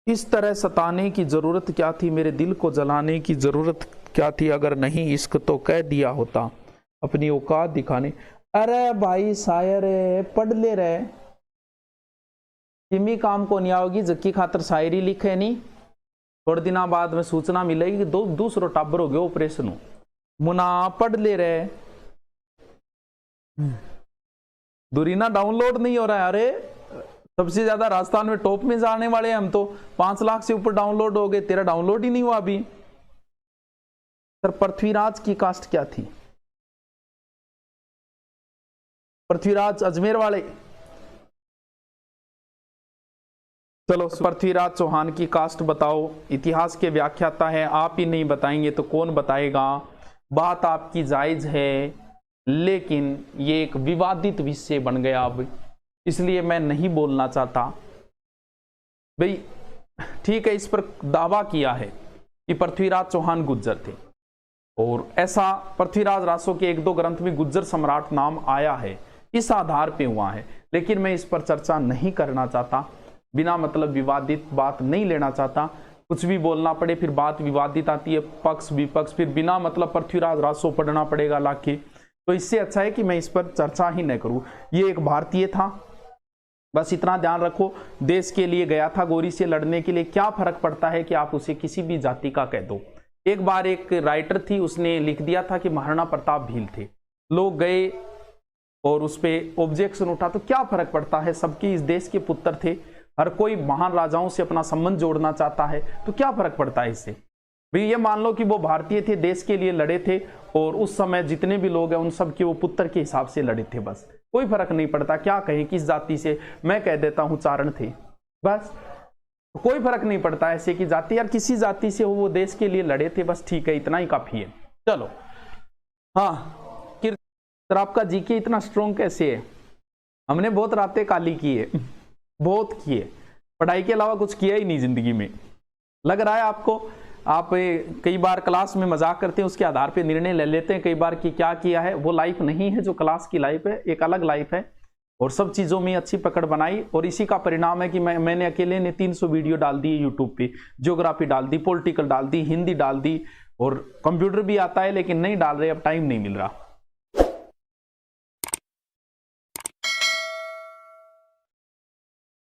इस तरह सताने की जरूरत क्या थी, मेरे दिल को जलाने की जरूरत क्या थी, अगर नहीं इश्क तो कह दिया होता अपनी औकात दिखाने। अरे भाई शायर है, पढ़ ले रहे किमी काम को नहीं आओगी जक्की खातर शायरी लिखे नहीं। थोड़े दिनों बाद में सूचना मिलेगी कि दूसरो टाबर हो गया ऑपरेशन हो, मुना पढ़ ले रहे। दुरीना डाउनलोड नहीं हो रहा है। अरे सबसे ज्यादा राजस्थान में टॉप में जाने वाले हैं हम तो, 5 लाख से ऊपर डाउनलोड हो गए, तेरा डाउनलोड ही नहीं हुआ अभी। सर पृथ्वीराज की कास्ट क्या थी? पृथ्वीराज अजमेर वाले। चलो पृथ्वीराज चौहान की कास्ट बताओ। इतिहास के व्याख्याता है, आप ही नहीं बताएंगे तो कौन बताएगा। बात आपकी जायज है, लेकिन ये एक विवादित विषय बन गया अब, इसलिए मैं नहीं बोलना चाहता। भाई ठीक है, इस पर दावा किया है कि पृथ्वीराज चौहान गुज्जर थे, और ऐसा पृथ्वीराज रासो के 1-2 ग्रंथ में गुज्जर सम्राट नाम आया है, इस आधार पे हुआ है। लेकिन मैं इस पर चर्चा नहीं करना चाहता, बिना मतलब विवादित बात नहीं लेना चाहता। कुछ भी बोलना पड़े फिर बात विवादित आती है, पक्ष विपक्ष, फिर बिना मतलब पृथ्वीराज रासो पढ़ना पड़ेगा लाके। तो इससे अच्छा है कि मैं इस पर चर्चा ही न करूं। ये एक भारतीय था, बस इतना ध्यान रखो। देश के लिए गया था गोरी से लड़ने के लिए, क्या फर्क पड़ता है कि आप उसे किसी भी जाति का कह दो। एक बार एक राइटर थी, उसने लिख दिया था कि महाराणा प्रताप भील थे, लोग गए और उस पर ऑब्जेक्शन उठा, तो क्या फर्क पड़ता है, सबके इस देश के पुत्र थे, हर कोई महान राजाओं से अपना संबंध जोड़ना चाहता है, तो क्या फर्क पड़ता है इससे। भी ये मान लो कि वो भारतीय थे, देश के लिए लड़े थे, और उस समय जितने भी लोग हैं उन सब के वो पुत्र के हिसाब से लड़े थे, बस कोई फर्क नहीं पड़ता क्या कहें किस जाति से। मैं कह देता हूं चारण थे, बस कोई फर्क नहीं पड़ता ऐसे की जाति, यार किसी जाति से हो, वो देश के लिए लड़े थे, बस ठीक है, इतना ही काफी है। चलो हाँ, सर आपका जीके इतना स्ट्रॉन्ग कैसे है? हमने बहुत रातें काली की है, बहुत किए, पढ़ाई के अलावा कुछ किया ही नहीं जिंदगी में। लग रहा है आपको, आप कई बार क्लास में मजाक करते हैं, उसके आधार पे निर्णय ले लेते हैं कई बार कि क्या किया है। वो लाइफ नहीं है जो क्लास की लाइफ है, एक अलग लाइफ है, और सब चीज़ों में अच्छी पकड़ बनाई, और इसी का परिणाम है कि मैंने अकेले ने 300 वीडियो डाल दी यूट्यूब पे, ज्योग्राफी डाल दी, पॉलिटिकल डाल दी, हिंदी डाल दी, और कंप्यूटर भी आता है लेकिन नहीं डाल रहे, अब टाइम नहीं मिल रहा।